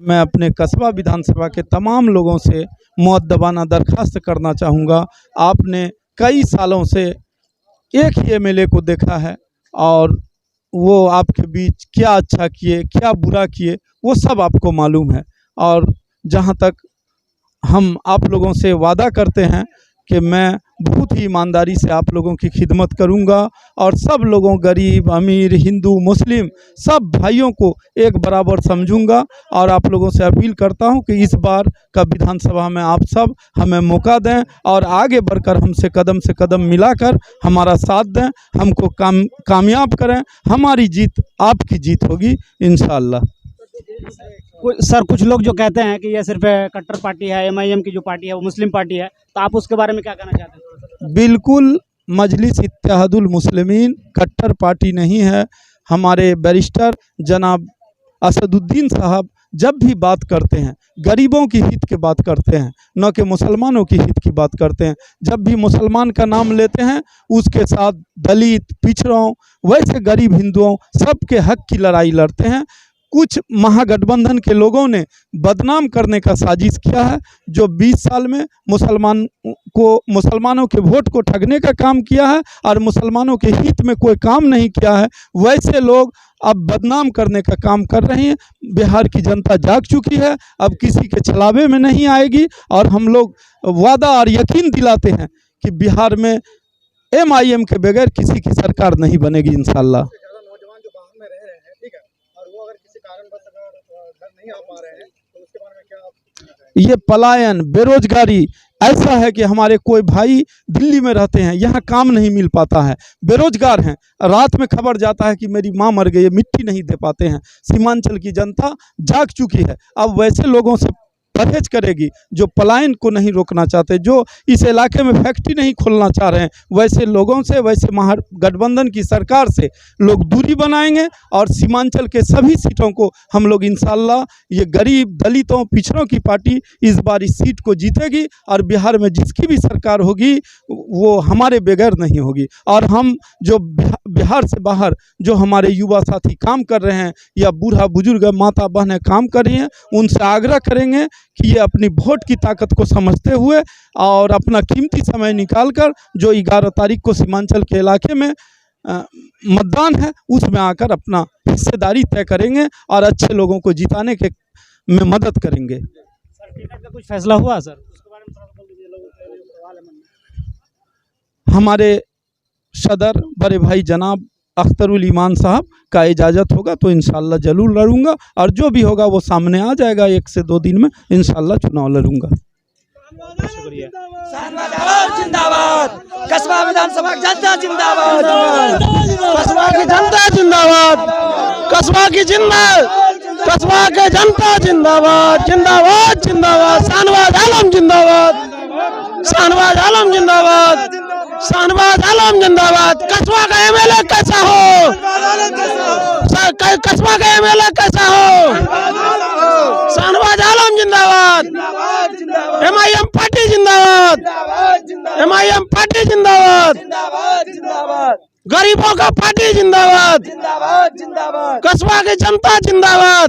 मैं अपने कस्बा विधानसभा के तमाम लोगों से मुअद्दबाना दरखास्त करना चाहूँगा। आपने कई सालों से एक ही एमएलए को देखा है और वो आपके बीच क्या अच्छा किए क्या बुरा किए वो सब आपको मालूम है। और जहाँ तक हम आप लोगों से वादा करते हैं कि मैं बहुत ही ईमानदारी से आप लोगों की खिदमत करूंगा और सब लोगों, गरीब अमीर हिंदू मुस्लिम, सब भाइयों को एक बराबर समझूंगा। और आप लोगों से अपील करता हूं कि इस बार का विधानसभा में आप सब हमें मौका दें और आगे बढ़कर हमसे कदम से कदम मिलाकर हमारा साथ दें, हमको कामयाब करें। हमारी जीत आपकी जीत होगी इंशाअल्लाह। सर, कुछ लोग जो कहते हैं कि यह सिर्फ कट्टर पार्टी है, एमआईएम की जो पार्टी है वो मुस्लिम पार्टी है, तो आप उसके बारे में क्या कहना चाहते हैं? बिल्कुल, मजलिस इत्तेहादुल मुस्लिमीन कट्टर पार्टी नहीं है। हमारे बैरिस्टर जनाब असदुद्दीन साहब जब भी बात करते हैं गरीबों की हित की बात करते हैं, न कि मुसलमानों की हित की बात करते हैं। जब भी मुसलमान का नाम लेते हैं उसके साथ दलित, पिछड़ों, वैसे गरीब हिंदुओं सबके हक की लड़ाई लड़ते हैं। कुछ महागठबंधन के लोगों ने बदनाम करने का साजिश किया है, जो 20 साल में मुसलमानों के वोट को ठगने का काम किया है और मुसलमानों के हित में कोई काम नहीं किया है। वैसे लोग अब बदनाम करने का काम कर रहे हैं। बिहार की जनता जाग चुकी है, अब किसी के छलावे में नहीं आएगी। और हम लोग वादा और यकीन दिलाते हैं कि बिहार में एमआईएम के बगैर किसी की सरकार नहीं बनेगी इंशाअल्लाह। ये पलायन, बेरोजगारी ऐसा है कि हमारे कोई भाई दिल्ली में रहते हैं, यहाँ काम नहीं मिल पाता है, बेरोजगार हैं। रात में खबर जाता है कि मेरी माँ मर गई है, मिट्टी नहीं दे पाते हैं। सीमांचल की जनता जाग चुकी है। अब वैसे लोगों से परहेज करेगी जो पलायन को नहीं रोकना चाहते, जो इस इलाके में फैक्ट्री नहीं खोलना चाह रहे हैं। वैसे लोगों से, वैसे महागठबंधन की सरकार से लोग दूरी बनाएंगे और सीमांचल के सभी सीटों को हम लोग इंशाअल्लाह, ये गरीब, दलितों, पिछड़ों की पार्टी इस बार इस सीट को जीतेगी और बिहार में जिसकी भी सरकार होगी वो हमारे बगैर नहीं होगी। और हम जो बिहार से बाहर जो हमारे युवा साथी काम कर रहे हैं या बूढ़ा बुजुर्ग माता बहनें काम कर रही हैं, उनसे आग्रह करेंगे कि ये अपनी वोट की ताकत को समझते हुए और अपना कीमती समय निकालकर जो 11 तारीख को सीमांचल के इलाके में मतदान है उसमें आकर अपना हिस्सेदारी तय करेंगे और अच्छे लोगों को जिताने के में मदद करेंगे। सर, टिकट का कुछ फैसला हुआ सर? उसके बारे में थोड़ा बोल दीजिए, लोगों को सवाल है मन में। हमारे सदर बड़े भाई जनाब अख्तरुल ईमान साहब का इजाज़त होगा तो इंशाअल्लाह जरूर लड़ूंगा और जो भी होगा वो सामने आ जाएगा। 1 से 2 दिन में इंशाअल्लाह चुनाव लड़ूंगा। शुक्रिया। जिंदाबाद, कस्बा विधानसभा जनता जिंदाबाद, कस्बा की जनता जिंदाबाद, कस्बा की कस्बा के जनता जिंदाबाद, जिंदाबाद जिंदाबाद। शाहनवाज आलम जिंदाबाद, शाहनवाज आलम जिंदाबाद, शाहनवाज आलम जिंदाबाद। कस्बा का एमएलए कैसा हो, कस्बा का एमएलए कैसा हो? शाहनवाज आलम जिंदाबाद, एमआईएम पार्टी जिंदाबाद, एमआईएम पार्टी जिंदाबाद, गरीबों का पार्टी जिंदाबाद, कस्बा की जनता जिंदाबाद।